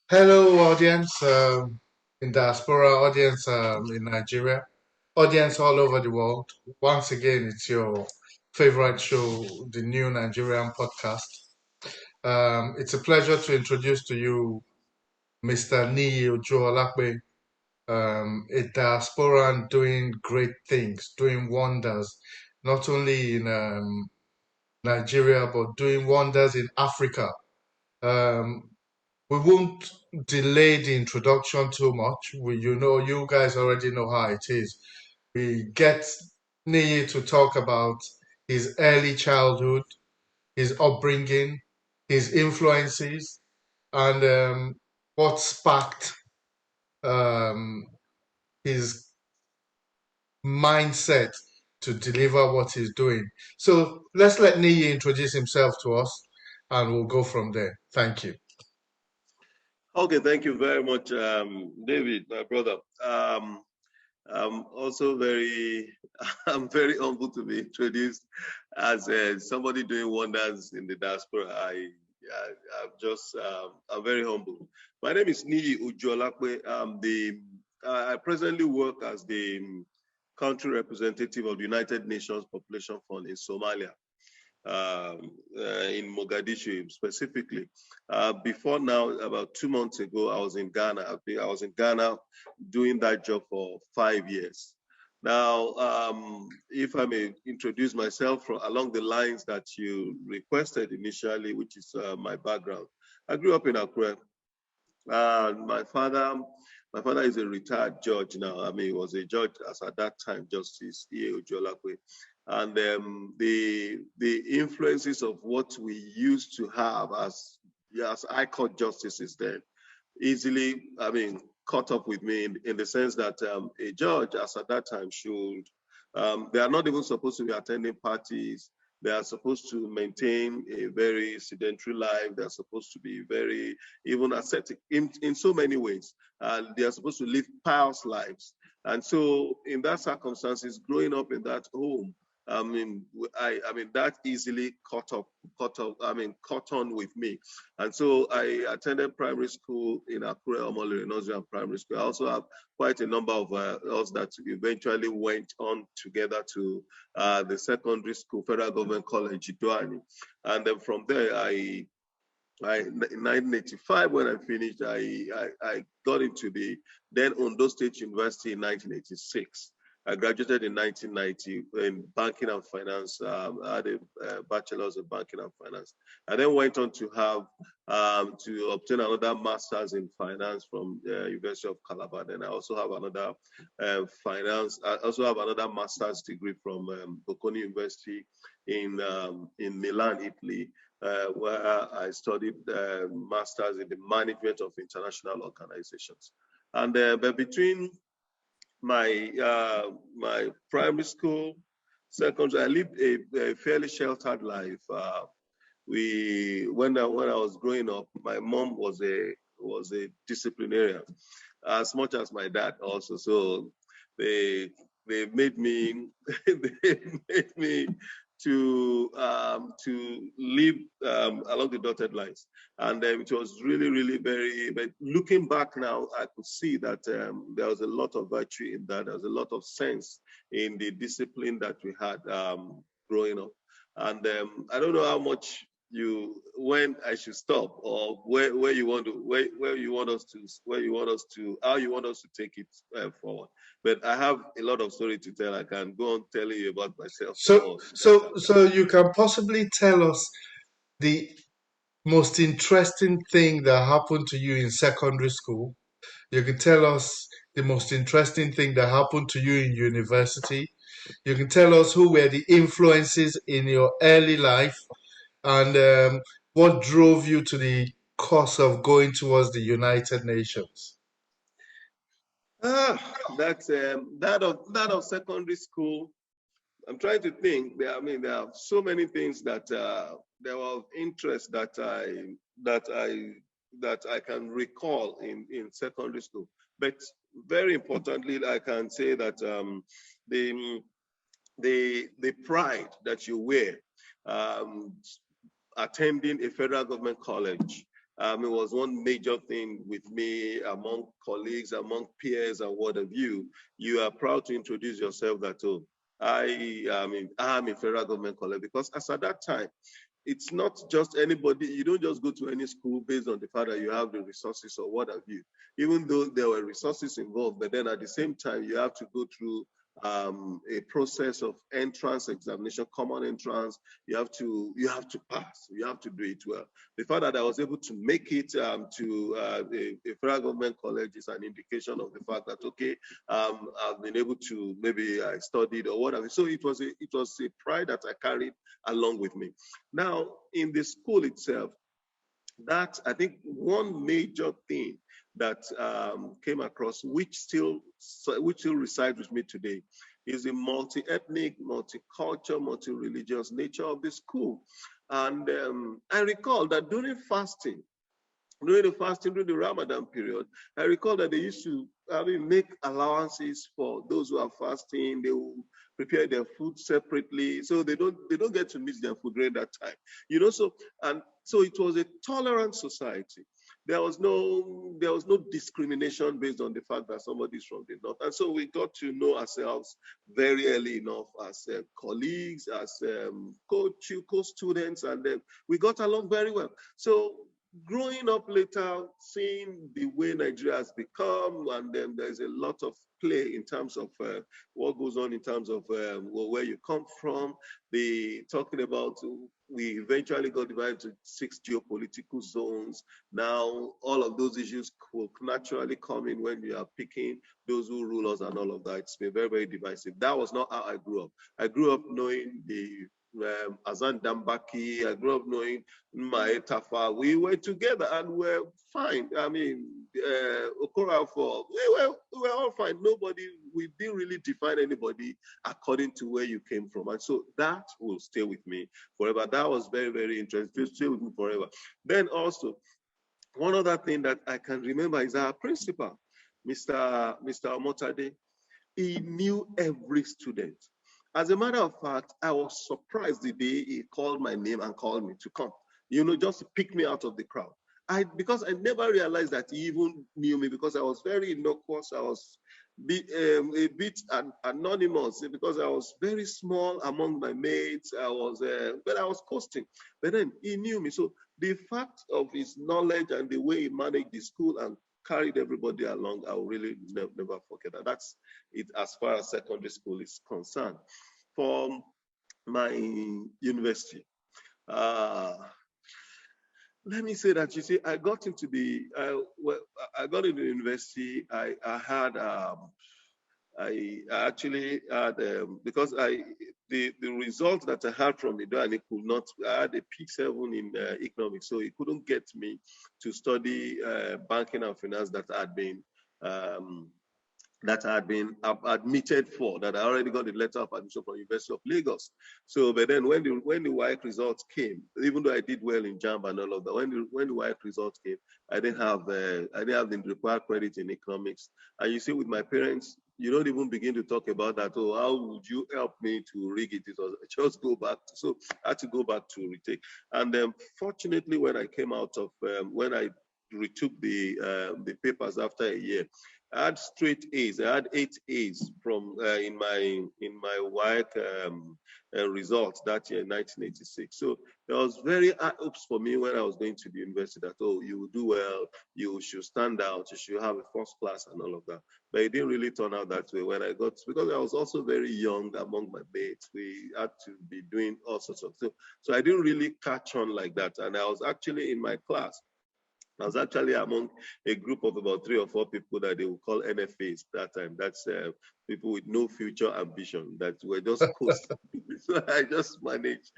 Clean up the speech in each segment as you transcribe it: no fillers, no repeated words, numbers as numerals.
Hello, audience in diaspora, audience in Nigeria, audience all over the world. Once again, it's your favorite show, the New Nigerian Podcast. It's a pleasure to introduce to you Mr. Niyi Ojuolape, a diasporan doing great things, doing wonders, not only in Nigeria, but doing wonders in Africa. Um, we won't delay the introduction too much. You guys already know how it is. We get Niyi to talk about his early childhood, his upbringing, his influences, and what sparked um, his mindset to deliver what he's doing. So let's let Niyi introduce himself to us, and we'll go from there. Thank you. Okay, thank you very much, David, my brother. I'm also very, I'm very humbled to be introduced as somebody doing wonders in the diaspora. I'm very humbled. My name is Niyi Ojuolape. I presently work as the country representative of the United Nations Population Fund in Somalia. In Mogadishu specifically. Before now, about 2 months ago, I was in Ghana. I was in Ghana doing that job for 5 years. Now, if I may introduce myself along the lines that you requested initially, which is my background. I grew up in Accra. My father is a retired judge now. I mean, he was a judge as at that time, Justice E. Ojuolape. And the influences of what we used to have as high court justices then easily, I mean, caught up with me in the sense that a judge as at that time should, they are not even supposed to be attending parties. They are supposed to maintain a very sedentary life. They are supposed to be very, even ascetic in so many ways. They are supposed to live pious lives. And so in that circumstances, growing up in that home, I mean that easily caught on with me. And so I attended primary school in Akure Omole Nursery Primary School. I also have quite a number of us that eventually went on together to the secondary school, Federal Government College, Idoani. And then from there, in 1985, when I finished, I got into the then Ondo State University in 1986. I graduated in 1990 in banking and finance. I had a bachelor's in banking and finance. I then went on to have to obtain another master's in finance from the University of Calabar. Then I also have another finance. I also have another master's degree from Bocconi University in Milan, Italy. Where I studied masters in the management of international organizations. And but between my primary school, secondary, I lived a fairly sheltered life. When I was growing up, my mom was a disciplinarian, as much as my dad also. So they made me they made me to live along the dotted lines, and it was really very. But looking back now, I could see that there was a lot of virtue in that. There was a lot of sense in the discipline that we had growing up, and I don't know how much when I should stop, or where you want us to how you want us to take it forward. But I have a lot of story to tell. I can go on telling you about myself. So you can possibly tell us the most interesting thing that happened to you in secondary school. You can tell us the most interesting thing that happened to you in university. You can tell us who were the influences in your early life, and what drove you to the course of going towards the United Nations. That of secondary school. I'm trying to think. There are so many things that there were of interest that I can recall in secondary school. But very importantly, I can say that the pride that you wear um, attending a federal government college. It was one major thing with me among colleagues, among peers, and what have you. You are proud to introduce yourself that, oh, I'm in federal government college because as at that time, it's not just anybody. You don't just go to any school based on the fact that you have the resources or what have you. Even though there were resources involved, but then at the same time, you have to go through a process of entrance examination, common entrance. You have to pass. You have to do it well. The fact that I was able to make it to a federal government college is an indication of the fact that okay, I've been able to maybe I studied or whatever. So it was a pride that I carried along with me. Now, in the school itself, that I think one major thing that came across, which still resides with me today, is the multi-ethnic, multicultural, multi-religious nature of the school. And I recall that during the Ramadan period, I recall that they used to make allowances for those who are fasting. They will prepare their food separately, so they don't get to miss their food during that time. So it was a tolerant society. There was no discrimination based on the fact that somebody is from the north, and so we got to know ourselves very early enough as colleagues, as co-students, and we got along very well. So growing up later, seeing the way Nigeria has become, and then there's a lot of play in terms of what goes on in terms of where you come from. The talking about we eventually got divided to 6 geopolitical zones. Now, all of those issues will naturally come in when you are picking those who rule us and all of that. It's been very, very divisive. That was not how I grew up. I grew up knowing the Azan Dambaki. I grew up knowing my Tafa. We were together and we're fine. I mean, Okorafor, we were all fine. We didn't really define anybody according to where you came from. And so that will stay with me forever. That was very, very interesting. It will stay with me forever. Then also, one other thing that I can remember is our principal, Mr. Omotade. He knew every student. As a matter of fact, I was surprised the day he called my name and called me to come, just to pick me out of the crowd. Because I never realized that he even knew me because I was very innocuous. I was a bit anonymous because I was very small among my mates. But I was coasting. But then he knew me. So the fact of his knowledge and the way he managed the school and carried everybody along, I will really never forget that. That's it as far as secondary school is concerned. For my university, uh, let me say that I got into the university. I actually had because the results that I had from it, and it could not. I had a P7 in economics, so it couldn't get me to study banking and finance um, that I had been admitted for, that I already got the letter of admission from University of Lagos. So, but then when the WAEC results came, even though I did well in JAMB and all of that, when the WAEC results came, I didn't have the required credit in economics. And you see, with my parents, you don't even begin to talk about that. Oh, how would you help me to rig it? It was just go back. So I had to go back to retake. And fortunately, when I came out of when I retook the papers after a year, I had straight A's. I had 8 A's from in my WAEC results that year, 1986. So there was very high hopes for me when I was going to the university that you will do well, you should stand out, you should have a first class and all of that. But it didn't really turn out that way when I got, because I was also very young among my mates. We had to be doing all sorts of things. So I didn't really catch on like that. And I was actually in my class. I was actually among a group of about 3 or 4 people that they would call NFAs that time. That's people with no future ambition that were just coasting. So I just managed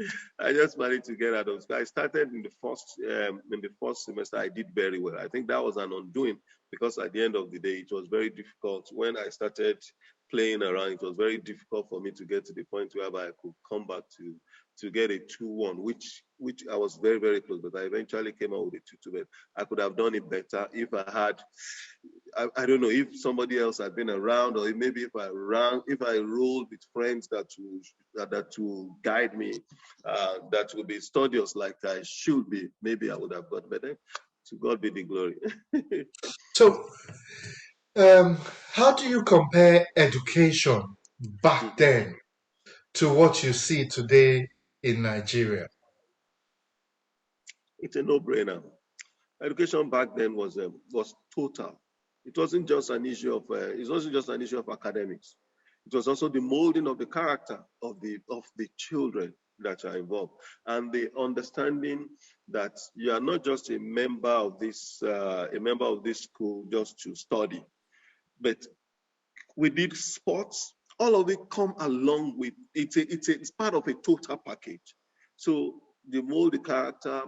to get out of school. I started in the first semester. I did very well. I think that was an undoing because at the end of the day, it was very difficult when I started playing around. It was very difficult for me to get to the point where I could come back to get a 2-1, which I was very, very close, but I eventually came out with a 2-2. But I could have done it better if I had I don't know if somebody else had been around, or maybe if I rolled with friends that will guide me, that will be studious like I should be, maybe I would have got better. To God be the glory. So, um, how do you compare education back Mhm. then to what you see today in Nigeria? It's a no-brainer. Education back then was total. It wasn't just an issue of it wasn't just an issue of academics. It was also the molding of the character of the children that are involved, and the understanding that you are not just a member of this school just to study, but we did sports. All of it come along with it's part of a total package. So the mold, the character,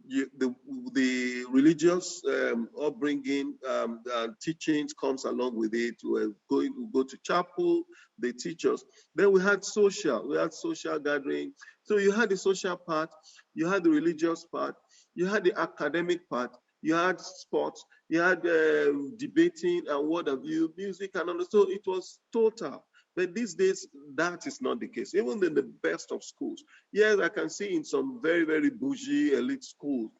the religious upbringing and teachings comes along with it. We go to chapel, they teach us. Then we had social gathering. So you had the social part, you had the religious part, you had the academic part, you had sports, you had debating and what have you, music and all. So it was total. But these days, that is not the case. Even in the best of schools, yes, I can see in some very, very bougie elite schools,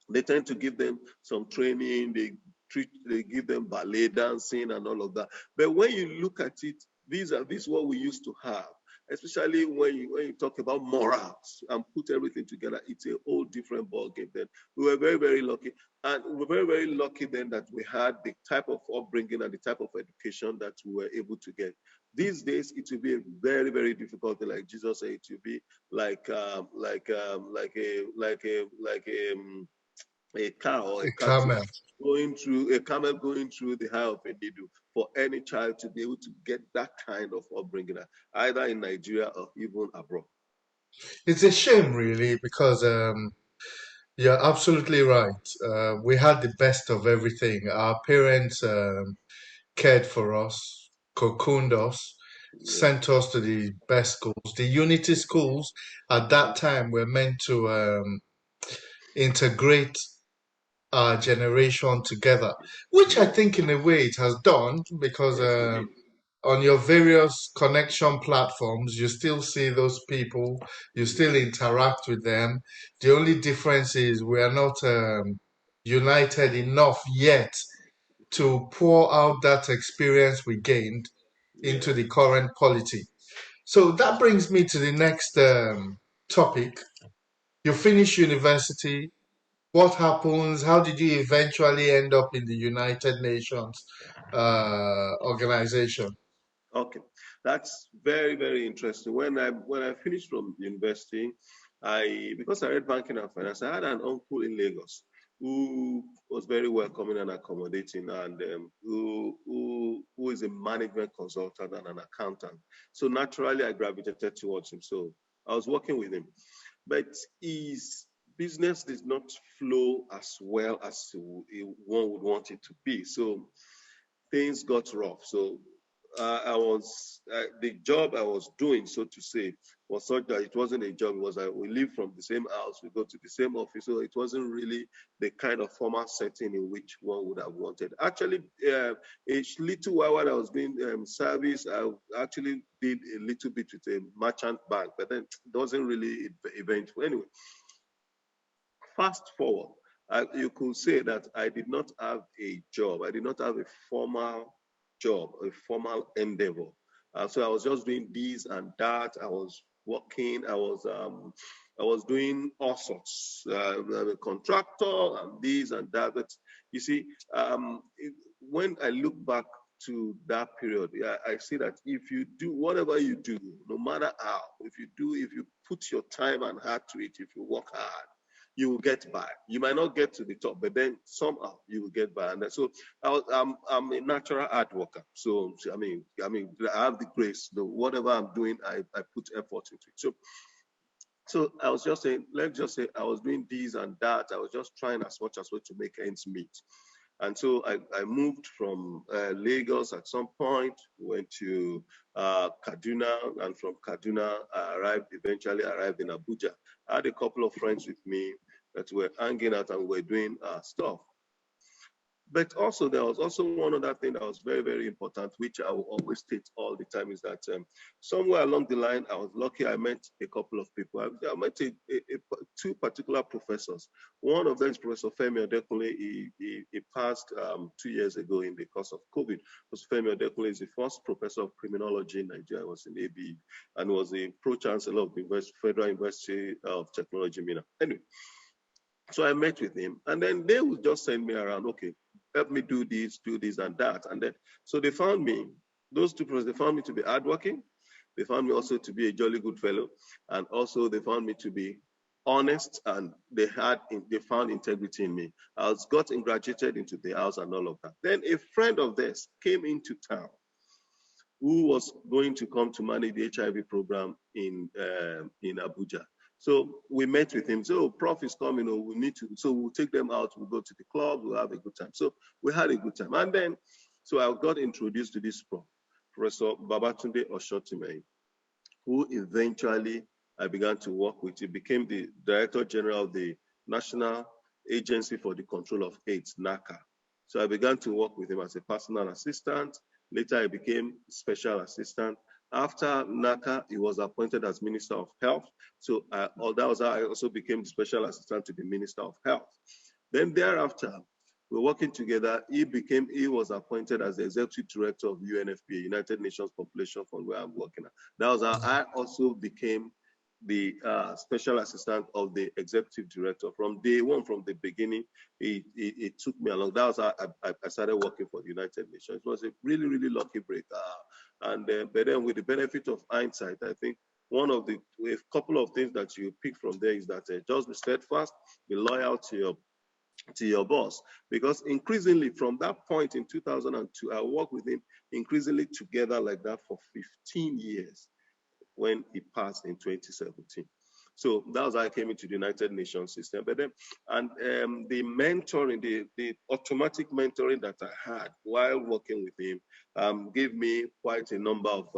they tend to give them some training. They give them ballet dancing and all of that. But when you look at it, these what we used to have. Especially when you talk about morals and put everything together, it's a whole different ball game. Then we were very, very lucky, and we were very, very lucky then that we had the type of upbringing and the type of education that we were able to get. These days, it will be a very, very difficult thing. Like Jesus said, it will be like a cow or A a cattle camel. going through a camel going through the eye of a needle for any child to be able to get that kind of upbringing, either in Nigeria or even abroad. It's a shame, really, because you're absolutely right. We had the best of everything. Our parents cared for us, cocooned us, Yeah. sent us to the best schools. The unity schools at Mm-hmm. that time were meant to integrate our generation together, which I Yeah. think in a way it has done because Yes, indeed. on your various connection platforms, you still see those people, you still interact with them. The only difference is we are not united enough yet to pour out that experience we gained Yeah. into the current polity. So that brings me to the next topic. You finish university. What happens? How did you eventually end up in the United Nations organization? Okay, that's very, very interesting. When I finished from university, I because I read banking and finance, I had an uncle in Lagos who was very welcoming and accommodating, and who is a management consultant and an accountant. So naturally, I gravitated towards him. So I was working with him, but his business did not flow as well as one would want it to be. So things got rough. So I was the job I was doing, so to say, was such that it wasn't a job. It was like we live from the same house, we go to the same office, so it wasn't really the kind of formal setting in which one would have wanted. Actually, a little while I was doing service, I actually did a little bit with a merchant bank, but then it wasn't really eventful. Anyway, fast forward, you could say that I did not have a job. I did not have a formal job, a formal endeavor. So I was just doing this and that. I was working. I was doing all sorts. I'm a contractor and this and that. But you see, when I look back to that period, yeah, I see that if you do whatever you do, no matter how, if you put your time and heart to it, if you work hard, you will get by. You might not get to the top, but then somehow you will get by. And so I'm a natural hard worker. So I have the grace. Whatever I'm doing, I put effort into it. So I was just saying, let's just say I was doing this and that. I was just trying as much as well to make ends meet. And so I moved from Lagos at some point, went to Kaduna, and from Kaduna, eventually arrived in Abuja. I had a couple of friends with me that were hanging out and were doing stuff. But also, there was also one other thing that was very, very important, which I will always state all the time, is that somewhere along the line, I was lucky. I met a couple of people. I met two particular professors. One of them is Professor Femi Odekunle. He passed 2 years ago in the course of COVID. Professor Femi Odekunle is the first professor of criminology in Nigeria. He was in ABE and was the pro-chancellor of the Federal University of Technology, Mina. Anyway, so I met with him, and then they would just send me around. Okay, help me do this, and that, and then so they found me. Those two professors, they found me to be hardworking. They found me also to be a jolly good fellow, and also they found me to be honest, and they found integrity in me. I was got graduated into the house and all of that. Then a friend of theirs came into town who was going to come to manage the HIV program in Abuja. So we met with him. So Prof is coming, we need to. So we'll take them out. We'll go to the club. We'll have a good time. So we had a good time. And then, so I got introduced to this Prof, Professor Babatunde Oshotime, who eventually I began to work with. He became the Director General of the National Agency for the Control of AIDS, NACA. So I began to work with him as a personal assistant. Later, I became special assistant. After NACA, he was appointed as Minister of Health. So that was how I also became special assistant to the Minister of Health. Then thereafter, we're working together. He was appointed as the executive director of UNFPA, United Nations Population Fund, where I'm working at. That was how I also became the special assistant of the executive director. From day one, from the beginning, he took me along. That was how I started working for the United Nations. It was a really, really lucky break. But then with the benefit of hindsight, I think a couple of things that you pick from there is that just be steadfast, be loyal to your boss, because increasingly from that point in 2002, I worked with him increasingly together like that for 15 years when he passed in 2017. So that was how I came into the United Nations system. But then, and the mentoring, the automatic mentoring that I had while working with him gave me quite a number of,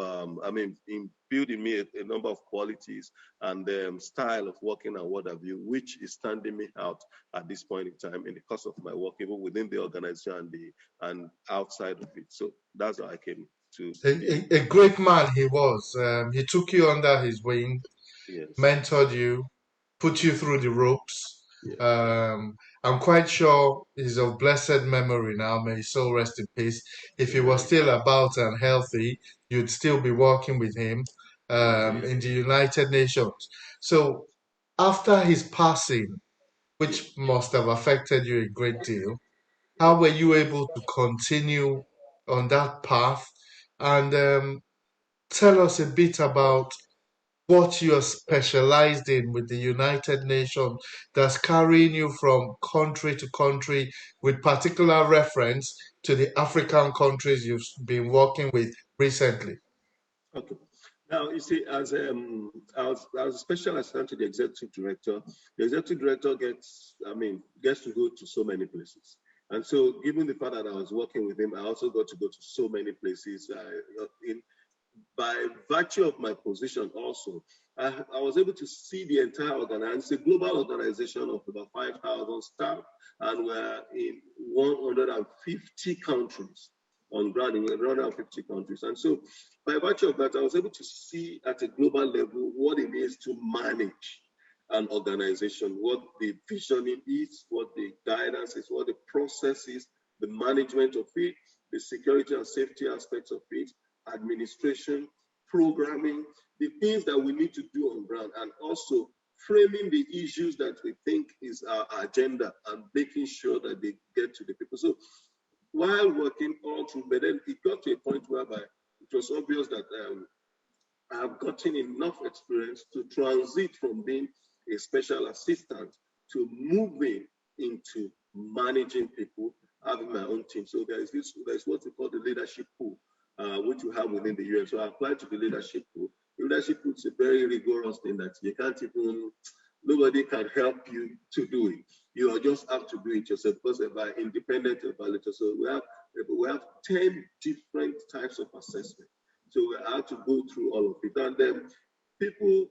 in building me a number of qualities and style of working and what have you, which is standing me out at this point in time in the course of my work, even within the organization and outside of it. So that's how I came to be. A great man he was. He took you under his wing, Yes. mentored you, put you through the ropes. Yes. I'm quite sure he's of blessed memory now. May his soul rest in peace. If he was Amen. still about and healthy, you'd still be working with him in the United Nations. So after his passing, Yes. which must have affected you a great deal, how were Yes. you able to continue on that path? And tell us a bit about what you're specialized in with the United Nations that's carrying you from country to country with particular reference to the African countries you've been working with recently. Okay. Now, you see, as a special assistant to the executive director gets to go to so many places. And so, given the fact that I was working with him, I also got to go to so many places. By virtue of my position also, I was able to see the entire organization. It's a global organization of about 5,000 staff, and we're in 150 countries on ground in 150 countries. And so by virtue of that, I was able to see at a global level what it is to manage an organization, what the visioning is, what the guidance is, what the process is, the management of it, the security and safety aspects of it, administration, programming, the things that we need to do on ground, and also framing the issues that we think is our agenda and making sure that they get to the people. So while working all through, but then it got to a point whereby it was obvious that I've gotten enough experience to transit from being a special assistant to moving into managing people, having my own team. So there's what we call the leadership pool, which we have within the UN. So I applied to the leadership pool. The leadership pool is a very rigorous thing that you can't even, nobody can help you to do it. You just have to do it yourself because by independent evaluator. So we have 10 different types of assessment. So we had to go through all of it. And then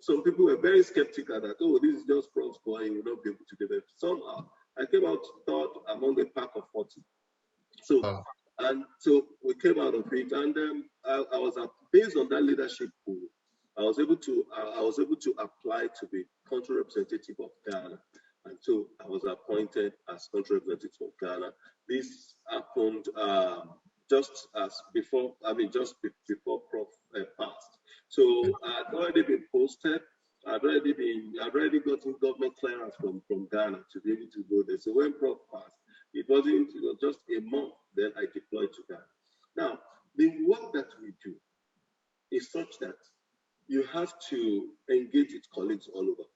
some people were very skeptical that, oh, this is just prompts going, you will not be able to do it. Somehow, I came out third among a pack of 40. So, Wow. and so we came out of it, and I was based on that leadership pool. I was able to apply to be country representative of Ghana, and so I was appointed as country representative of Ghana. This happened just as before. I mean, before Prof passed. So I'd already been posted. I'd already gotten government clearance from Ghana to be able to go there. So when Prof passed, it was just a month, then I deployed to Ghana. Now, the work that we do is such that you have to engage with colleagues all over.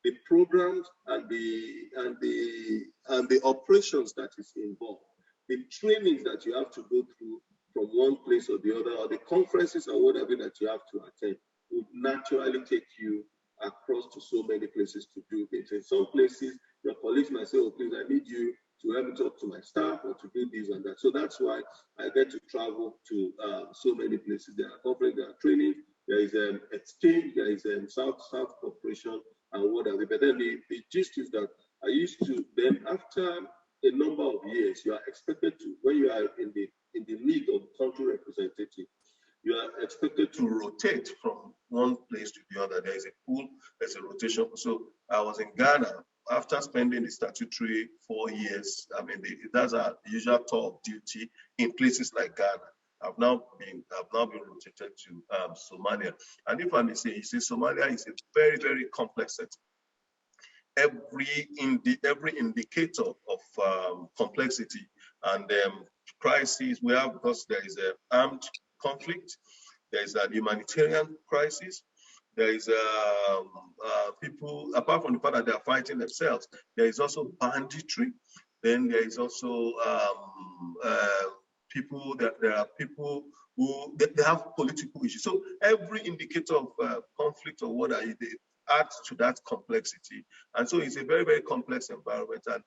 The programs and the operations that is involved, the trainings that you have to go through from one place or the other, or the conferences or whatever that you have to attend, would naturally take you across to so many places to do things. In some places, your colleagues might say, "Oh, please, I need you to help me talk to my staff or to do this and that." So that's why I get to travel to so many places. There are conferences, there are trainings, there is an exchange, there is a South cooperation and whatever. But then the gist is that I used to then after a number of years, you are expected to, when you are in the league of country representative, you are expected to rotate from one place to the other. There is a pool, there's a rotation. So I was in Ghana after spending the statutory 4 years. I mean, that's our usual tour of duty in places like Ghana. I've now been rotated to Somalia. And if I may say, you see, Somalia is a very, very complex setting. Every indicator of complexity and crisis we have, because there is an armed conflict, there is a humanitarian crisis, there is people, apart from the fact that they are fighting themselves, there is also banditry, then there is also there are people who they have political issues. So every indicator of conflict or what are they adds to that complexity. And so it's a very, very complex environment. And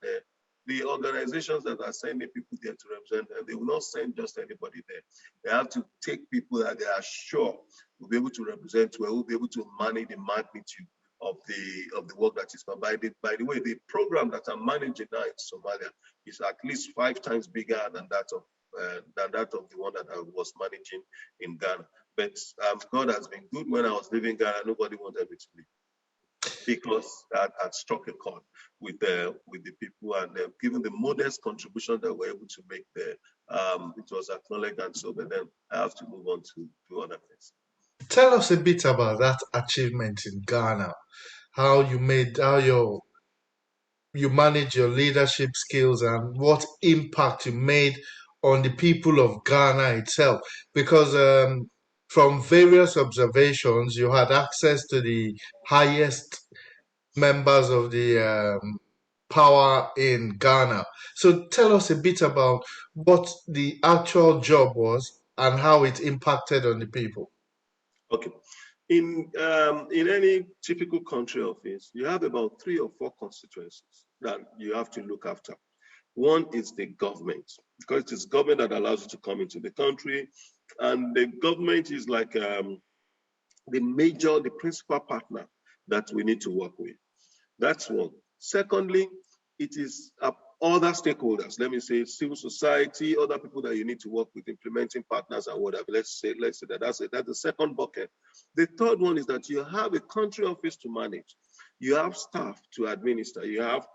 the organizations that are sending people there to represent them, they will not send just anybody there. They have to take people that they are sure will be able to represent, will be able to manage the magnitude of the work that is done. By the way, the program that I'm managing now in Somalia is at least 5 times bigger than that of the one that I was managing in Ghana. But God has been good. When I was living in Ghana, nobody wanted me to leave because I had struck a chord with the people, and given the modest contribution that we're able to make there, it was acknowledged, and so. But then I have to move on to other things. Tell us a bit about that achievement in Ghana. How you manage your leadership skills and what impact you made on the people of Ghana itself. Because from various observations, you had access to the highest members of the power in Ghana. So tell us a bit about what the actual job was and how it impacted on the people. Okay. In any typical country office, you have about 3 or 4 constituencies that you have to look after. One is the government, because it is government that allows you to come into the country, and the government is like the principal partner that we need to work with. That's one. Secondly, it is other stakeholders. Let me say civil society, other people that you need to work with, implementing partners and whatever. Let's say that that's it. That's the second bucket. The third one is that you have a country office to manage. You have staff to administer. You have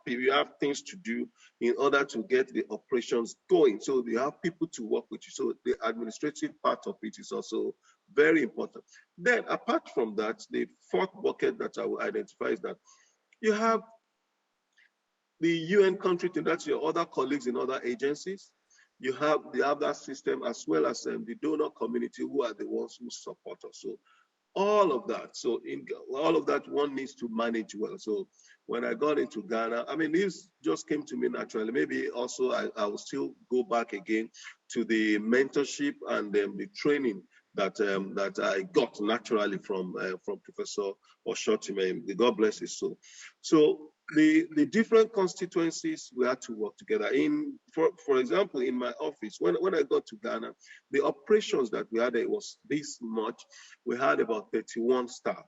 things to do in order to get the operations going. So you have people to work with you. So the administrative part of it is also very important. Then apart from that, the fourth bucket that I will identify is that you have the UN country team, that's your other colleagues in other agencies. You have that system, as well as the donor community, who are the ones who support us. So all of that. So in all of that, one needs to manage well. So when I got into Ghana, I mean, this just came to me naturally. Maybe also I will still go back again to the mentorship and the training that I got naturally from Professor Oshotime. God bless his soul. So the different constituencies we had to work together. For example, in my office, when I got to Ghana, the operations that we had, it was this much. We had about 31 staff.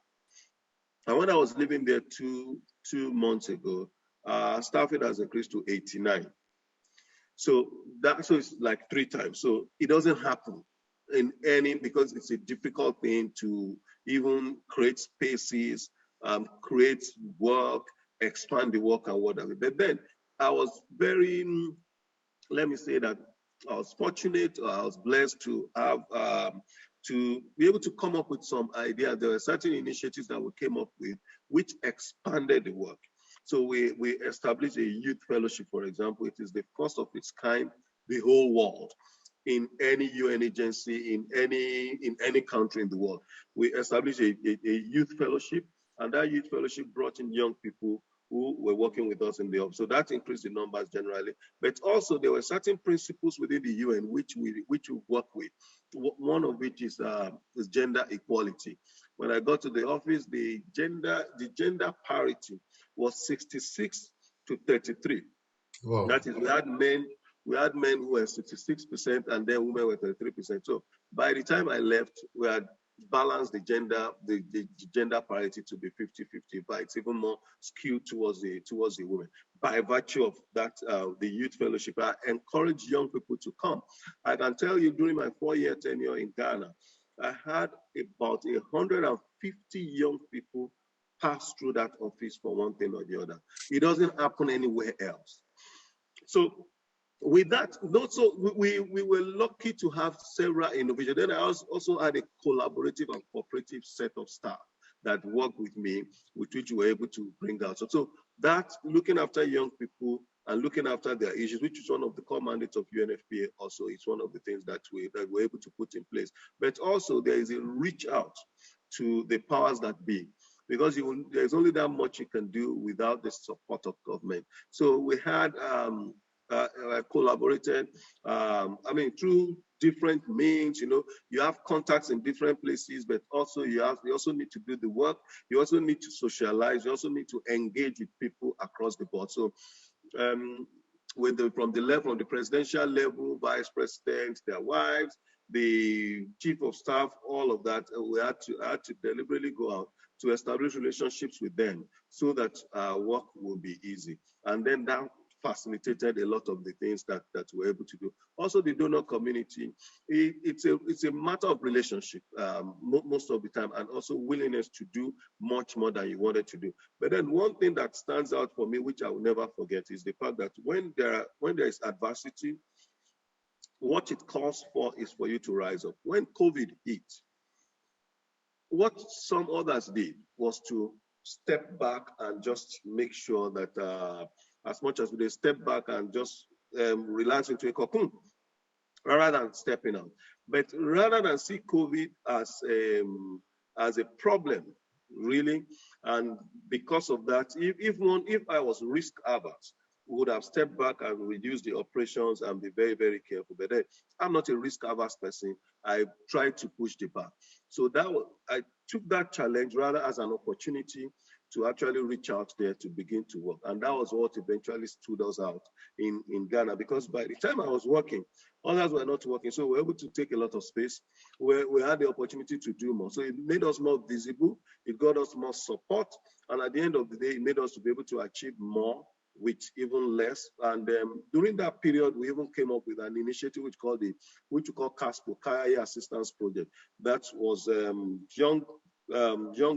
And when I was living there two months ago, staffing has increased to 89. So it's like 3 times. So it doesn't happen in any, because it's a difficult thing to even create spaces, create work, expand the work and whatever. But then I was very, let me say that I was fortunate, or I was blessed to have to be able to come up with some ideas. There were certain initiatives that we came up with which expanded the work. So we established a youth fellowship, for example. It is the first of its kind the whole world, in any UN agency, in any country in the world. We established a youth fellowship, and that youth fellowship brought in young people who were working with us in the office. So that increased the numbers generally. But also there were certain principles within the UN which we work with. One of which is gender equality. When I got to the office, the gender parity was 66 to 33. Wow. That is, we had men who were 66% and then women were 33%. So by the time I left, we had balanced the gender parity to be 50-50, but it's even more skewed towards the women. By virtue of that, the youth fellowship, I encourage young people to come. I can tell you, during my 4-year tenure in Ghana, I had about 150 young people pass through that office for one thing or the other. It doesn't happen anywhere else. So with that, also we were lucky to have several innovations. Then I also had a collaborative and cooperative set of staff that worked with me, with which we were able to bring out. So that, looking after young people and looking after their issues, which is one of the core mandates of UNFPA, also it's one of the things that we're able to put in place. But also there is a reach out to the powers that be, because there's only that much you can do without the support of government. So we had collaborated, through different means. You have contacts in different places, but also you also need to do the work. You also need to socialize. You also need to engage with people across the board. So um, from the presidential level, vice presidents, their wives, the chief of staff, all of that, I had to deliberately go out to establish relationships with them so that work will be easy. And then that facilitated a lot of the things that we're able to do. Also, the donor community, it's a matter of relationship most of the time, and also willingness to do much more than you wanted to do. But then one thing that stands out for me, which I will never forget, is the fact that when there is adversity, what it calls for is for you to rise up. When COVID hit, what some others did was to step back and just make sure that as much as they step back and just relax into a cocoon rather than stepping out. But rather than see COVID as a problem, really, and because of that, if I was risk averse, we would have stepped back and reduced the operations and be very, very careful. But then I'm not a risk averse person. I try to push the bar. So I took that challenge rather as an opportunity to actually reach out there to begin to work. And that was what eventually stood us out in Ghana, because by the time I was working, others were not working. So we were able to take a lot of space where we had the opportunity to do more. So it made us more visible, it got us more support, and at the end of the day, it made us to be able to achieve more with even less. And during that period, we even came up with an initiative which we call CASPO, Career Assistance Project. That was young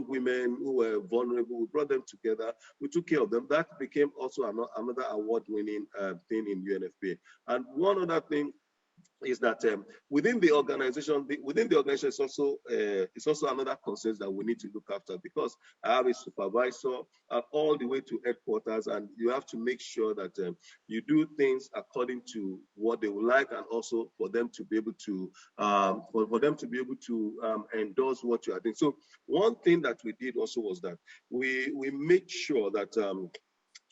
women who were vulnerable. We brought them together. We took care of them. That became also another award-winning thing in UNFPA. And one other thing is that within the organization, it's also another concern that we need to look after, because I have a supervisor all the way to headquarters, and you have to make sure that you do things according to what they would like, and also for them to be able to endorse what you are doing. So one thing that we did also was that we made sure that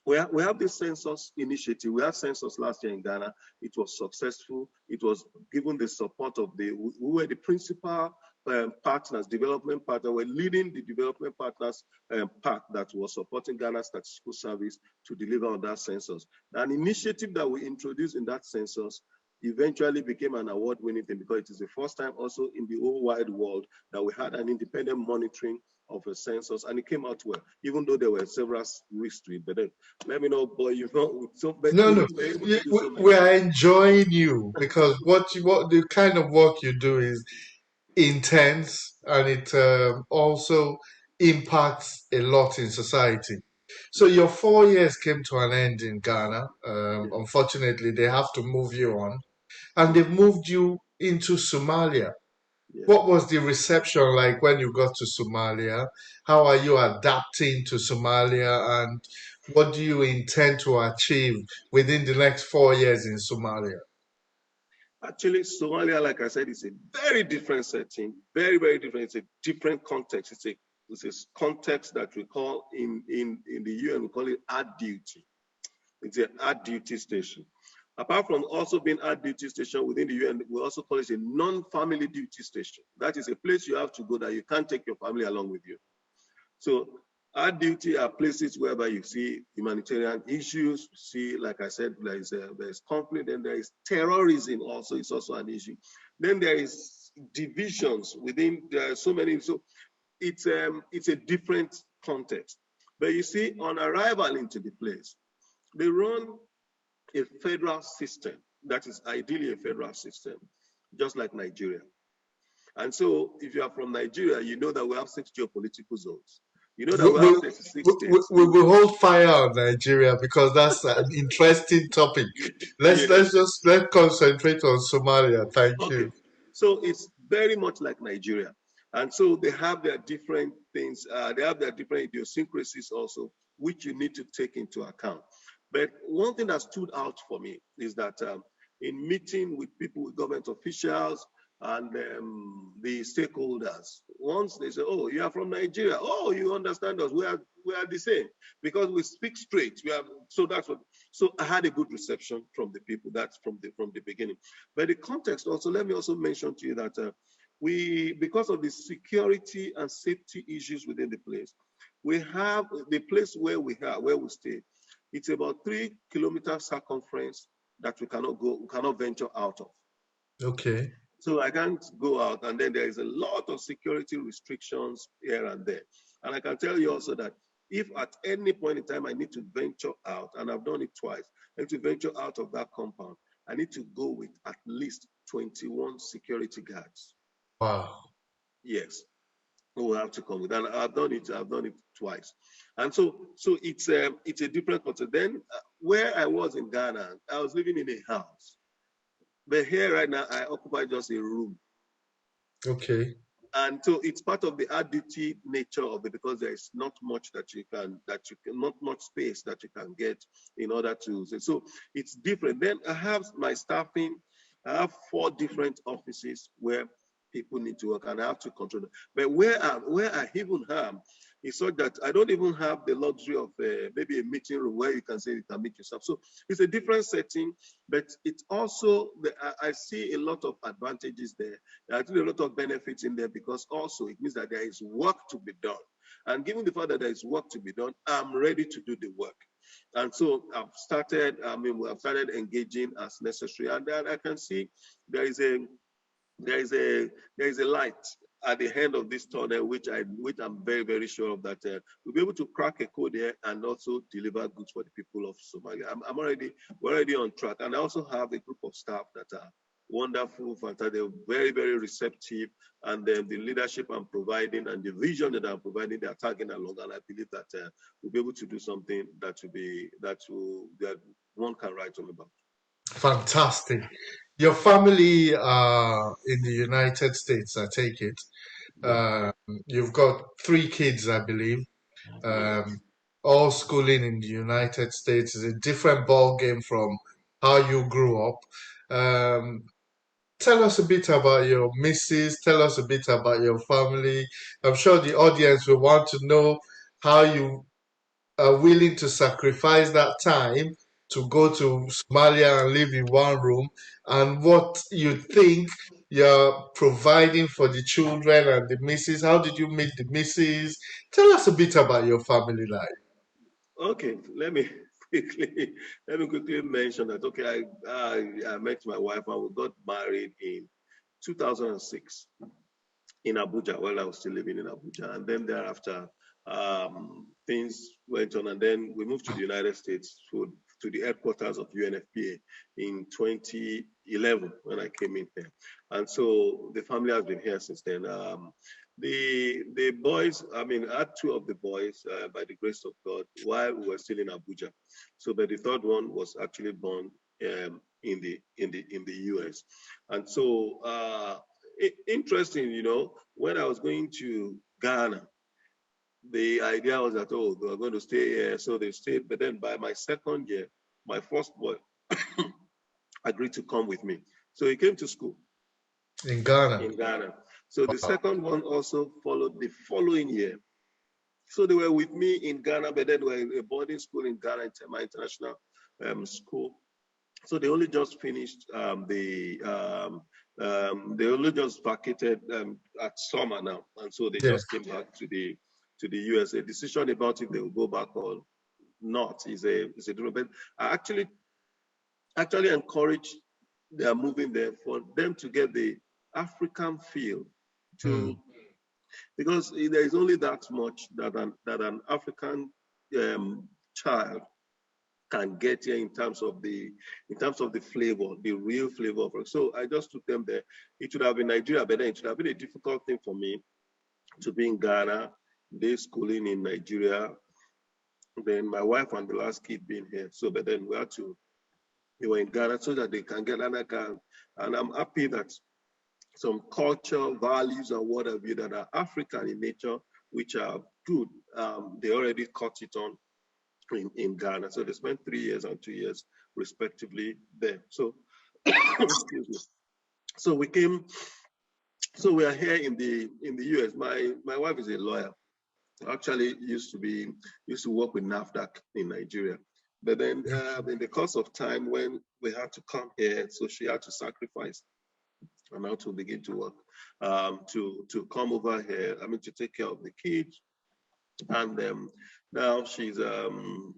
we have this census initiative. We had census last year in Ghana. It was successful. It was given the support of we were the principal partners, development partner. We're leading the development partners part that was supporting Ghana Statistical Service to deliver on that census. An initiative that we introduced in that census eventually became an award-winning thing because it is the first time also in the whole wide world that we had an independent monitoring of a census, and it came out well, even though there were several risks to it. But then, let me know, boy, so but No, no, we were able to do so we many are things. enjoying you because what the kind of work you do is intense and it also impacts a lot in society. So Yeah, your 4 years came to an end in Ghana. yeah, Unfortunately, they have to move you on, and yeah, they've moved you into Somalia. yeah. What was the reception like when you got to Somalia? How are you adapting to Somalia, and what do you intend to achieve within the next 4 years in Somalia? Actually, Somalia, like I said, is a very different setting, very, very different. It's a different context. It's a context that we call in the UN, we call it ad duty. It's an ad duty station. Apart from also being ad duty station within the UN, we also call it a non-family duty station. That is a place you have to go that you can't take your family along with you. So our duty are places whereby you see humanitarian issues, you see, like I said, there's conflict, and there is terrorism also, it's also an issue. Then there is divisions within, there are so many, so it's a different context. But you see, on arrival into the place, they run a federal system that is ideally a federal system, just like Nigeria. And so, if you are from Nigeria, you know that we have six geopolitical zones. You know that We, we we, have 36 states. we will hold fire on Nigeria because that's an interesting topic. Let's Yes. just let's concentrate on Somalia. Thank Okay. you. So it's very much like Nigeria. And so they have their different things, they have their different idiosyncrasies also, which you need to take into account. But one thing that stood out for me is that in meeting with people, with government officials, and the stakeholders, once they say, "Oh, you are from Nigeria. Oh, you understand us. We are the same because we speak straight. We have so that's what. So I had a good reception from the people. That's from the beginning. But the context also, let me also mention to you that we, because of the security and safety issues within the place, we have the place where we stay. It's about 3 kilometer circumference that we cannot venture out of. Okay. So I can't go out, and then there is a lot of security restrictions here and there. And I can tell you also that if at any point in time I need to venture out, and I've done it twice, I need to venture out of that compound, I need to go with at least 21 security guards. Wow. Yes, who will have to come with. And I've done it twice. And so it's a different concept. Then where I was in Ghana, I was living in a house. But here right now, I occupy just a room. Okay. And so it's part of the additive nature of it because there is not much not much space that you can get in order to say. So it's different. Then I have my staffing. I have 4 different offices where people need to work, and I have to control them. But where I even am is such that I don't even have the luxury of maybe a meeting room where you can say you can meet yourself. So it's a different setting, but it's also I see a lot of advantages there. There are actually a lot of benefits in there because also it means that there is work to be done. And given the fact that there is work to be done, I'm ready to do the work. And so we have started engaging as necessary. And then I can see there is a there is a there is a light at the end of this tunnel, which I'm very, very sure of that we'll be able to crack a code here and also deliver goods for the people of Somalia. We're already on track, and I also have a group of staff that are wonderful, fantastic, they're very, very receptive, and then the leadership I'm providing and the vision that I'm providing, they are tagging along, and I believe that we'll be able to do something that one can write home about. Fantastic. Your family are in the United States, I take it. Yeah, You've got 3 kids, I believe. yes. Um, all schooling in the United States is a different ball game from how you grew up. Um, Tell us a bit about your missus. Tell us a bit about your family. I'm sure the audience will want to know how you are willing to sacrifice that time to go to Somalia and live in one room, and what you think you're providing for the children and the missus. How did you meet the missus? Tell us a bit about your family life. Okay, let me. quickly let me quickly mention that. Okay, I met my wife and we got married in 2006 in Abuja while I was still living in Abuja. And then thereafter, things went on. And then we moved to the United States to the headquarters of UNFPA in 2011 when I came in here. And so the family has been here since then. The boys, I mean, I had two of the boys by the grace of God while we were still in Abuja. So, but the third one was actually born in the US. And so interesting, when I was going to Ghana, the idea was that, oh, they were going to stay here. So they stayed. But then by my second year, my first boy agreed to come with me. So he came to school In Ghana. in Ghana. So the Wow. second one also followed the following year. So they were with me in Ghana, but then they were in a boarding school in Ghana, my international school. So they only just finished they only just vacated at summer now, and so they Yeah. just came back to the US. A decision about if they will go back or not is a different. But I actually encourage their moving there for them to get the African feel Mm. to because there is only that much that an African child can get here in terms of the flavor, the real flavor of it. So I just took them there. It should have been Nigeria, but then it should have been a difficult thing for me to be in Ghana, day schooling in Nigeria, then my wife and the last kid being here. So but then they were in Ghana so that they can get another car. And I'm happy that some culture, values, and what have you that are African in nature, which are good, they already caught it on in Ghana. So they spent 3 years and 2 years respectively there. So excuse me. So we came. So we are here in the US. My wife is a lawyer. Actually, used to work with NAFDAC in Nigeria. But then in the course of time, when we had to come here, so she had to sacrifice and how to begin to work to come over here. I mean, to take care of the kids. And now she's in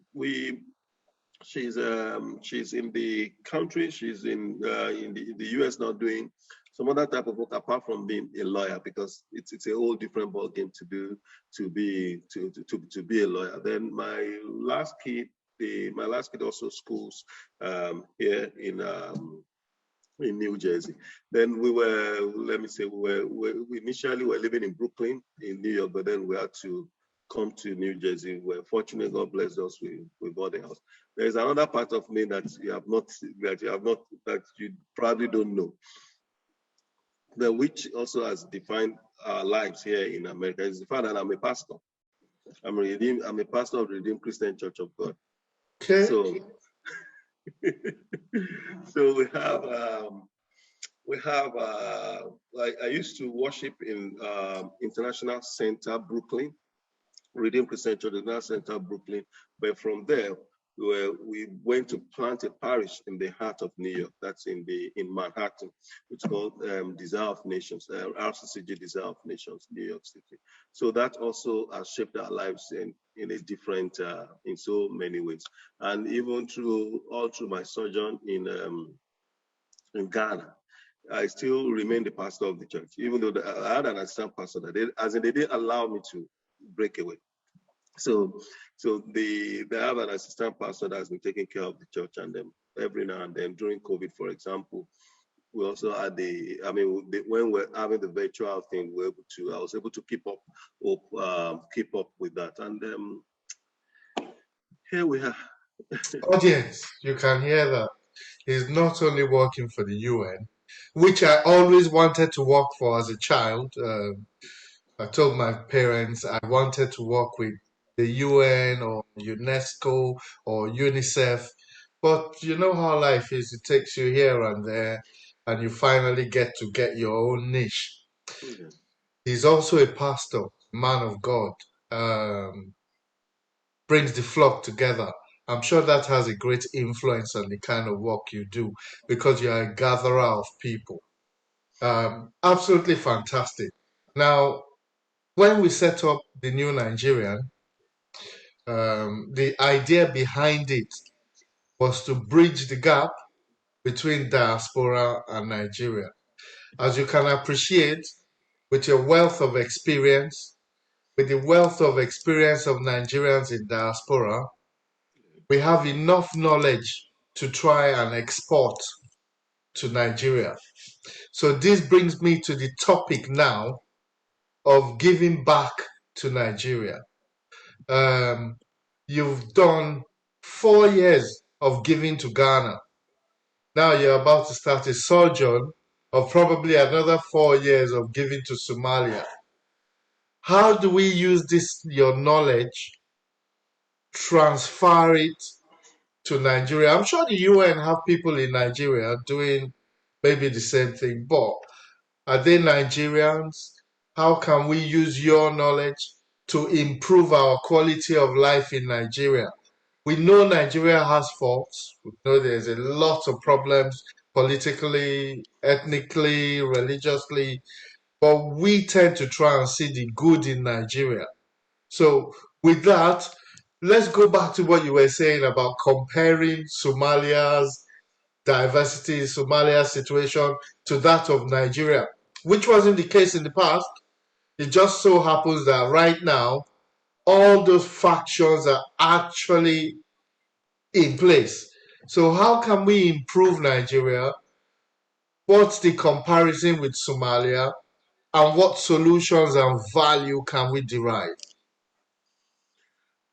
the country. She's in the US now doing some other type of work apart from being a lawyer because it's a whole different ball game to do to be a lawyer. Then my last kid also schools here in New Jersey. Then let me say, we initially were living in Brooklyn, in New York, but then we had to come to New Jersey. We're fortunate, God bless us, we bought a house. There's another part of me that you probably don't know, but which also has defined our lives here in America is the fact that I'm a pastor. I'm a pastor of the Redeemed Christian Church of God. Okay. So, so we have like I used to worship in International Center, Brooklyn, Redeemed Christian Church, International Center, Brooklyn. But from there, we went to plant a parish in the heart of New York. That's in Manhattan. It's called Desire of Nations, RCCG Desire of Nations, New York City. So that also has shaped our lives in a different, in so many ways. And even all through my sojourn in Ghana, I still remain the pastor of the church, even though I had an assistant pastor they didn't allow me to break away. So, so they have an assistant pastor that's been taking care of the church, and then every now and then during COVID, for example, we also had when we're having the virtual thing, I was able to keep up with that, and here we are. Audience, you can hear that. He's not only working for the UN, which I always wanted to work for as a child. I told my parents I wanted to work with the UN or UNESCO or UNICEF. But you know how life is, it takes you here and there, and you finally get your own niche. Yeah. He's also a pastor, man of God, brings the flock together. I'm sure that has a great influence on the kind of work you do because you're a gatherer of people. Absolutely fantastic. Now, when we set up the new Nigerian, The idea behind it was to bridge the gap between diaspora and Nigeria. As you can appreciate, with your wealth of experience, with the wealth of experience of Nigerians in diaspora, we have enough knowledge to try and export to Nigeria. So this brings me to the topic now of giving back to Nigeria. Um, you've done 4 years of giving to Ghana. Now you're about to start a sojourn of probably another 4 years of giving to Somalia. How do we use this, your knowledge, transfer it to Nigeria? I'm sure the UN have people in Nigeria doing maybe the same thing, but are they Nigerians? How can we use your knowledge to improve our quality of life in Nigeria? We know Nigeria has faults. We know there's a lot of problems politically, ethnically, religiously, but we tend to try and see the good in Nigeria. So, with that, let's go back to what you were saying about comparing Somalia's diversity, Somalia's situation to that of Nigeria, which wasn't the case in the past. It just so happens that right now, all those factions are actually in place. So, how can we improve Nigeria? What's the comparison with Somalia? And what solutions and value can we derive?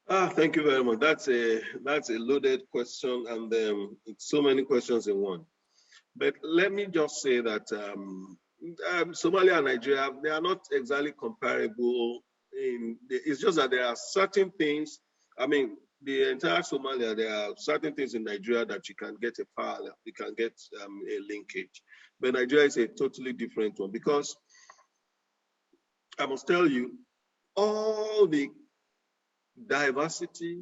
Thank you very much. That's a loaded question, and it's so many questions in one. But let me just say that Somalia and Nigeria, they are not exactly comparable. It's just that there are certain things. I mean, the entire Somalia, there are certain things in Nigeria that you can get a parallel, you can get a linkage. But Nigeria is a totally different one because I must tell you, all the diversity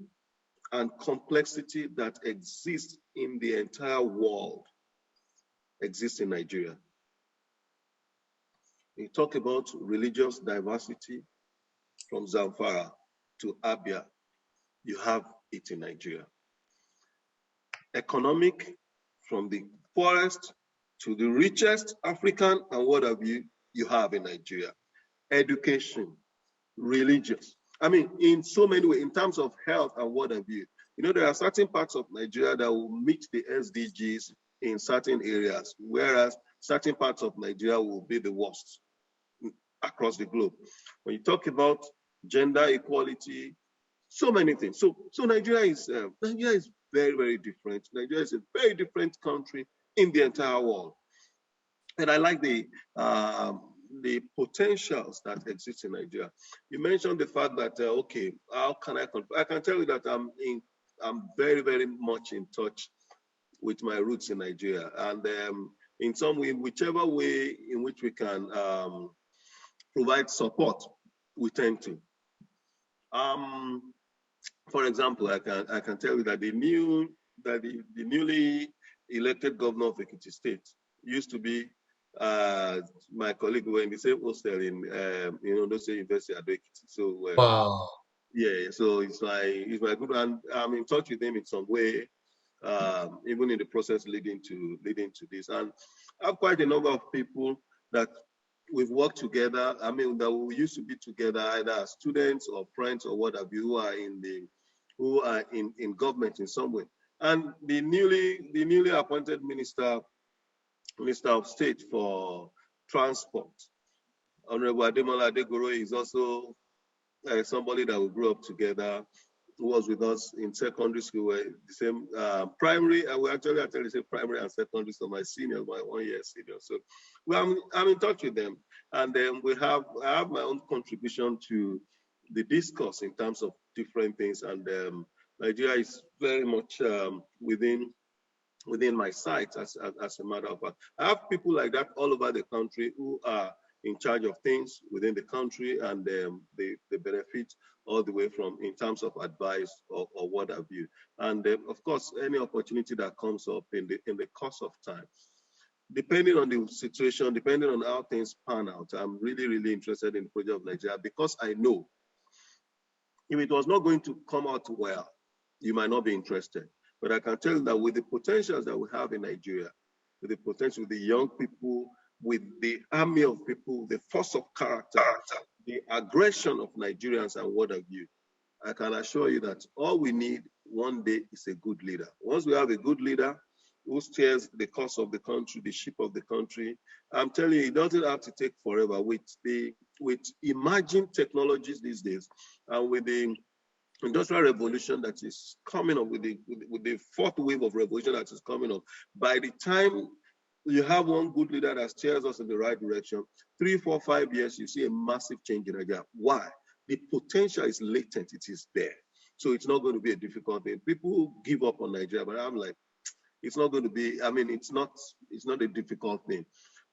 and complexity that exists in the entire world exists in Nigeria. You talk about religious diversity from Zamfara to Abia, you have it in Nigeria. Economic, from the poorest to the richest African and what have you, you have in Nigeria. Education, religious. I mean, in so many ways, in terms of health and what have you, there are certain parts of Nigeria that will meet the SDGs in certain areas, whereas certain parts of Nigeria will be the worst across the globe. When you talk about gender equality, so many things. So Nigeria is very, very different. Nigeria is a very different country in the entire world, and I like the potentials that exist in Nigeria. You mentioned the fact that okay, how can I can tell you that I'm very, very much in touch with my roots in Nigeria, and in some way, whichever way in which we can provide support, we tend to. Um, for example, I can tell you that the newly elected governor of Ekiti State used to be my colleague. We were in the same hostel in Ondo State University at Ekiti. So Wow. yeah, so he's my good, and I'm in touch with him in some way, even in the process leading to this. And I have quite a number of people that we've worked together. I mean, that we used to be together either as students or friends or what have you, who are in government in some way. And the newly appointed minister of state for transport, Honorable Ademola Adegoro, is also somebody that we grew up together, who was with us in secondary school, were the same primary. We actually say primary and secondary, so my seniors, my 1 year senior. So I'm in touch with them, and then I have my own contribution to the discourse in terms of different things, and Nigeria is very much within my sight as a matter of fact. I have people like that all over the country who are in charge of things within the country, and they benefit all the way from in terms of advice or what have you. And of course, any opportunity that comes up in the course of time, depending on the situation, depending on how things pan out, I'm really, really interested in the project of Nigeria because I know If it was not going to come out well, you might not be interested. But I can tell you that with the potentials that we have in Nigeria, with the potential, with the young people, with the army of people, the force of character, the aggression of Nigerians and what have you, I can assure you that all we need one day is a good leader. Once we have a good leader who steers the course of the country, the ship of the country, I'm telling you, it doesn't have to take forever. With emerging technologies these days, and with the industrial revolution that is coming up, with the fourth wave of revolution that is coming up, by the time you have one good leader that steers us in the right direction, 3, 4, 5 years, you see a massive change in Nigeria. Why? The potential is latent, it is there. So it's not going to be a difficult thing. People give up on Nigeria, but I'm like, it's not going to be, I mean, it's not a difficult thing.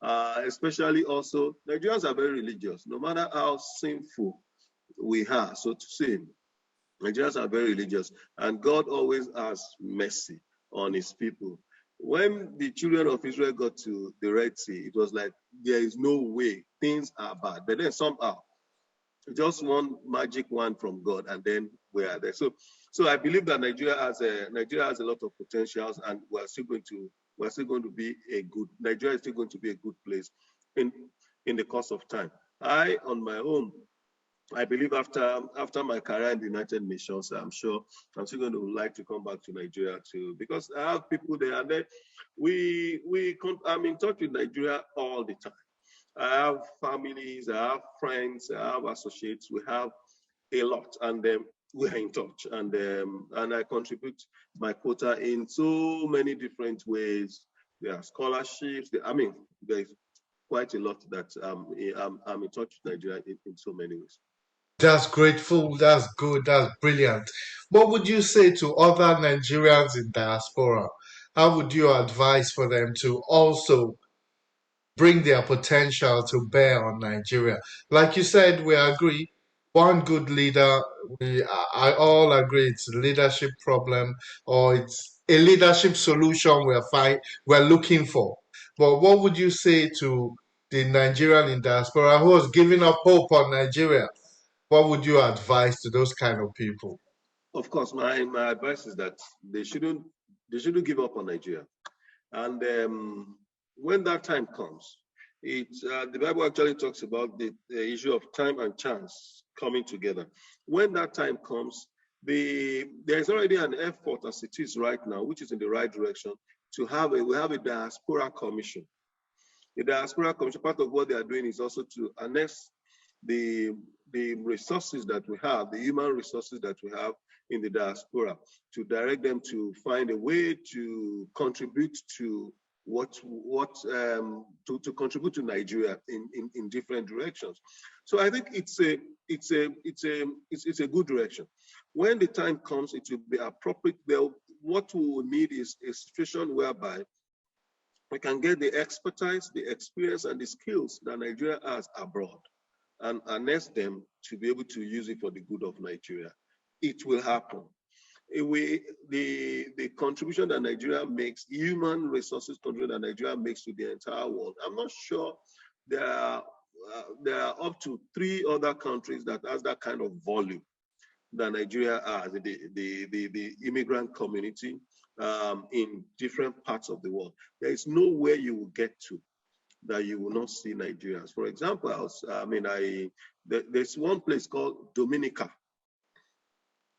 Especially also, Nigerians are very religious. No matter how sinful we are, so to say, Nigerians are very religious, and God always has mercy on his people. When the children of Israel got to the Red Sea, it was like there is no way, things are bad. But then somehow, just one magic one from God, and then we are there. So I believe that Nigeria has a lot of potentials, and we're still going to be a good Nigeria is still going to be a good place in the course of time. I on my own, I believe after my career in the United Nations, I'm sure I'm still going to like to come back to Nigeria too, because I have people there, and then I'm in touch with Nigeria all the time. I have families, I have friends, I have associates. We have a lot, and we're in touch, and I contribute my quota in so many different ways. There are scholarships. I mean, there's quite a lot that I'm in touch with Nigeria in so many ways. That's grateful. That's good. That's brilliant. What would you say to other Nigerians in diaspora? How would you advise for them to also bring their potential to bear on Nigeria? Like you said, we agree. One good leader, I all agree it's a leadership problem or it's a leadership solution we're looking for. But what would you say to the Nigerian in diaspora who has given up hope on Nigeria? What would you advise to those kind of people? Of course, my advice is that they shouldn't give up on Nigeria. And when that time comes, the Bible actually talks about the issue of time and chance coming together. When that time comes, there's already an effort as it is right now, which is in the right direction, we have a diaspora commission. The diaspora commission, part of what they are doing is also to harness the resources that we have, the human resources that we have in the diaspora, to direct them to find a way to contribute to to contribute to Nigeria in different directions. So I think it's a good direction. When the time comes, it will be appropriate. What we will need is a situation whereby we can get the expertise, the experience, and the skills that Nigeria has abroad and harness them to be able to use it for the good of Nigeria. It will happen. The contribution that Nigeria makes, human resources contribution that Nigeria makes to the entire world, I'm not sure there are up to 3 other countries that has that kind of volume that Nigeria has, the immigrant community in different parts of the world. There is nowhere you will get to that you will not see Nigerians. For example, there's one place called Dominica.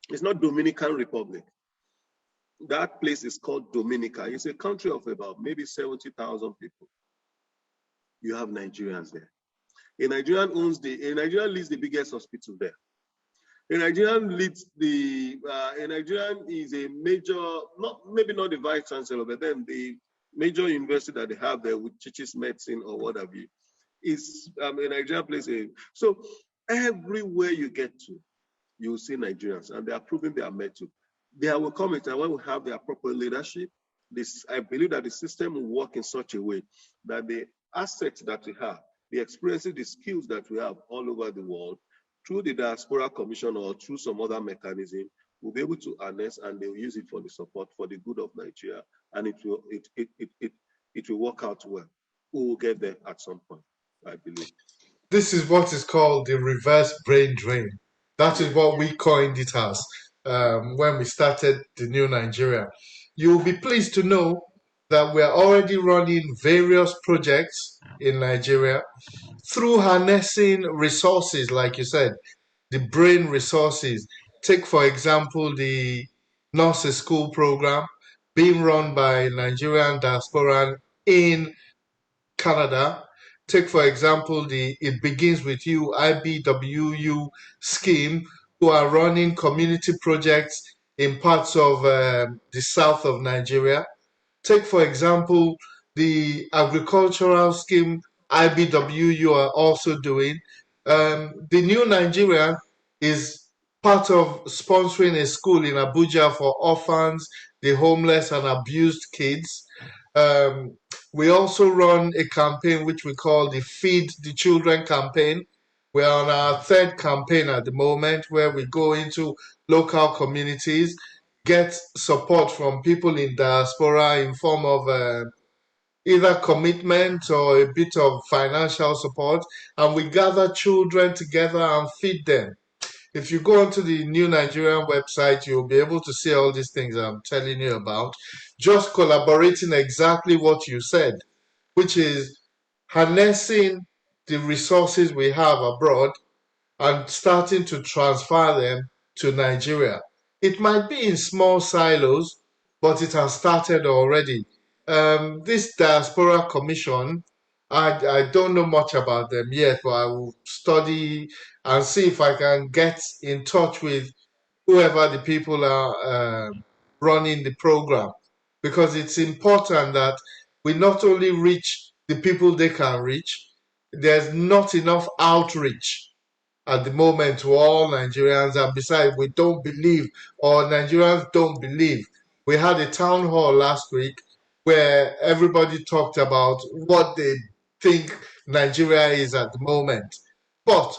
It's not Dominican Republic. That place is called Dominica. It's a country of about maybe 70,000 people. You have Nigerians there. A Nigerian leads the biggest hospital there. A Nigerian is a major, maybe not the vice chancellor, but then the major university that they have there, which teaches medicine or what have you, is a Nigerian place. So everywhere you get to, you will see Nigerians, and they are proving they are met to. There will come a time when we have the appropriate leadership. I believe that the system will work in such a way that the assets that we have, the experiences, the skills that we have all over the world, through the diaspora commission or through some other mechanism, we'll be able to harness, and they will use it for the support, for the good of Nigeria, and it will work out well. We will get there at some point, I believe. This is what is called the reverse brain drain. That is Yeah. what we coined it as when we started the new Nigeria. You'll be pleased to know that we're already running various projects in Nigeria through harnessing resources, like you said, the brain resources. Take, for example, the Nurses School program being run by Nigerian diaspora in Canada. Take, for example, the It Begins With You, IBWU scheme, who are running community projects in parts of the south of Nigeria. Take, for example, the agricultural scheme IBW you are also doing. The new Nigeria is part of sponsoring a school in Abuja for orphans, the homeless, and abused kids. Um, we also run a campaign which we call the Feed the Children campaign. We're on our third campaign at the moment where we go into local communities, get support from people in diaspora in form of either commitment or a bit of financial support, and we gather children together and feed them. If you go onto the New Nigerian website, you'll be able to see all these things I'm telling you about. Just collaborating exactly what you said, which is harnessing the resources we have abroad and starting to transfer them to Nigeria. It might be in small silos, but it has started already. This Diaspora Commission, I don't know much about them yet, but I will study and see if I can get in touch with whoever the people are running the program, because it's important that we not only reach the people they can reach, there's not enough outreach at the moment to all Nigerians. And besides, we don't believe, or Nigerians don't believe. We had a town hall last week where everybody talked about what they think Nigeria is at the moment. But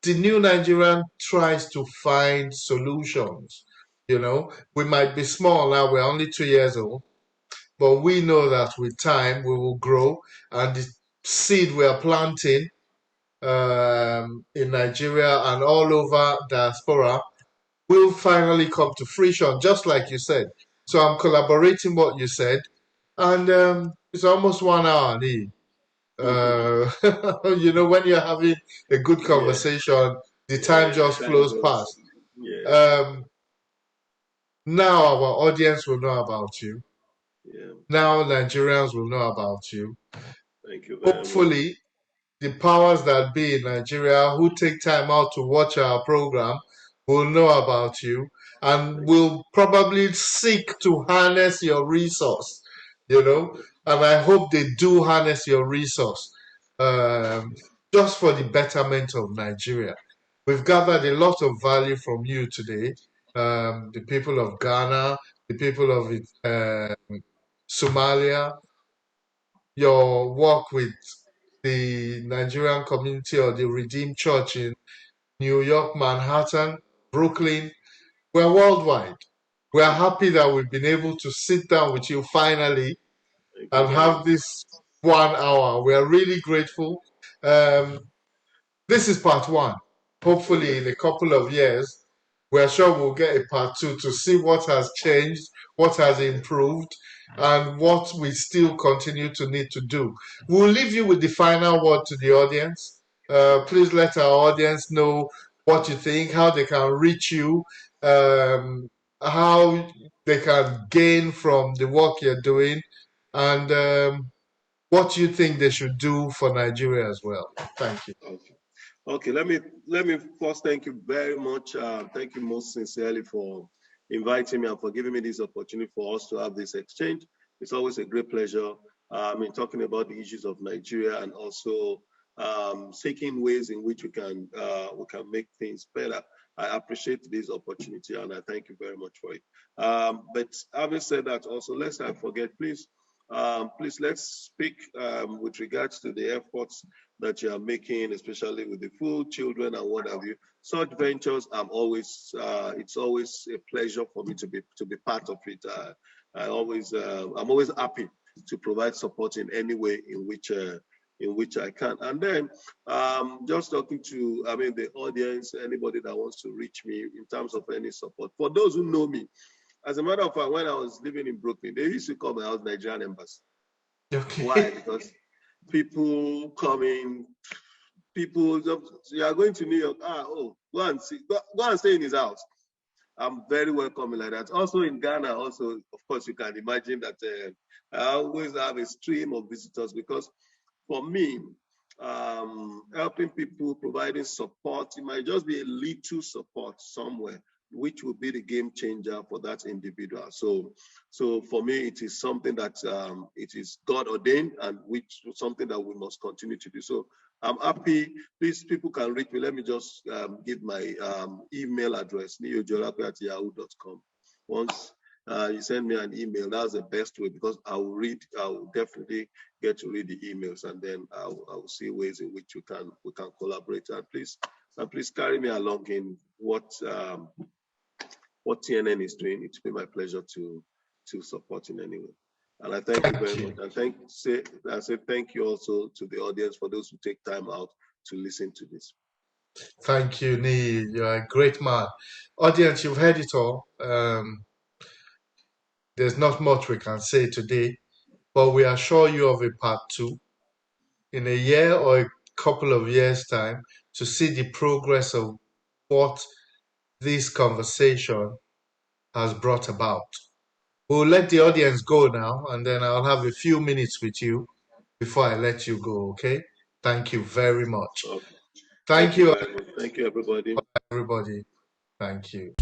the new Nigerian tries to find solutions. We might be small now, we're only 2 years old, but we know that with time we will grow, and the seed we are planting in Nigeria and all over diaspora will finally come to fruition, just like you said. So I'm collaborating what you said, and it's almost 1 hour, Niyi. When you're having a good Yeah. conversation, the time Yeah. just Time flows goes. past. Yeah. Um, Now our audience will know about you. Yeah. Now Nigerians will know about you. Thank you very much. Hopefully, the powers that be in Nigeria who take time out to watch our program will know about you and Thank will probably seek to harness your resource, and I hope they do harness your resource um, just for the betterment of Nigeria. We've gathered a lot of value from you today, the people of Ghana, the people of Somalia, your work with the Nigerian community or the Redeemed Church in New York, Manhattan, Brooklyn. We're worldwide. We're happy that we've been able to sit down with you finally Thank you and very have much. this 1 hour. We're really grateful. Um, this is part one. Hopefully, Okay. in a couple of years, we're sure we'll get a part two to see what has changed, what has Yeah. improved, and what we still continue to need to do. We'll leave you with the final word to the audience. Please let our audience know what you think, how they can reach you, how they can gain from the work you're doing, and what you think they should do for Nigeria as well. Thank you. Okay. Okay. Let me first thank you very much. Thank you most sincerely for inviting me and for giving me this opportunity for us to have this exchange. It's always a great pleasure. Talking about the issues of Nigeria and also seeking ways in which we can make things better. I appreciate this opportunity and I thank you very much for it. But having said that, also let's not forget, please let's speak with regards to the efforts that you are making, especially with the food, children, and what have you. Such ventures, it's always a pleasure for me to be part of it. I'm always happy to provide support in any way in which in which I can. And then just talking to, I mean, the audience, anybody that wants to reach me in terms of any support. For those who know me, as a matter of fact, when I was living in Brooklyn, they used to call my house Nigerian embassy. Why? Okay. Because people coming, people, you are going to New York, go and see, go and stay in his house. I'm very welcoming like that. Also in Ghana, also, of course, you can imagine that I always have a stream of visitors because for me, helping people, providing support, it might just be a little support somewhere, which will be the game changer for that individual. So for me, it is something that it is God ordained and which something that we must continue to do. So I'm happy. Please, people can reach me. Let me just give my email address, niyojuolape@yahoo.com. Once you send me an email, that's the best way because I will definitely get to read the emails, and then I will see ways in which we can collaborate. And please carry me along in what TNN is doing. It will be my pleasure to support in any way. And I thank you Thank very much. you. And I say thank you also to the audience for those who take time out to listen to this. Thank you, Niyi. You're a great man. Audience, you've heard it all. There's not much we can say today, but we assure you of a part two in a year or a couple of years' time to see the progress of what this conversation has brought about. We'll let the audience go now, and then I'll have a few minutes with you before I let you go, okay? Thank you very much. Okay. Thank Thank you you, very much. Thank you, everybody. everybody. Thank you.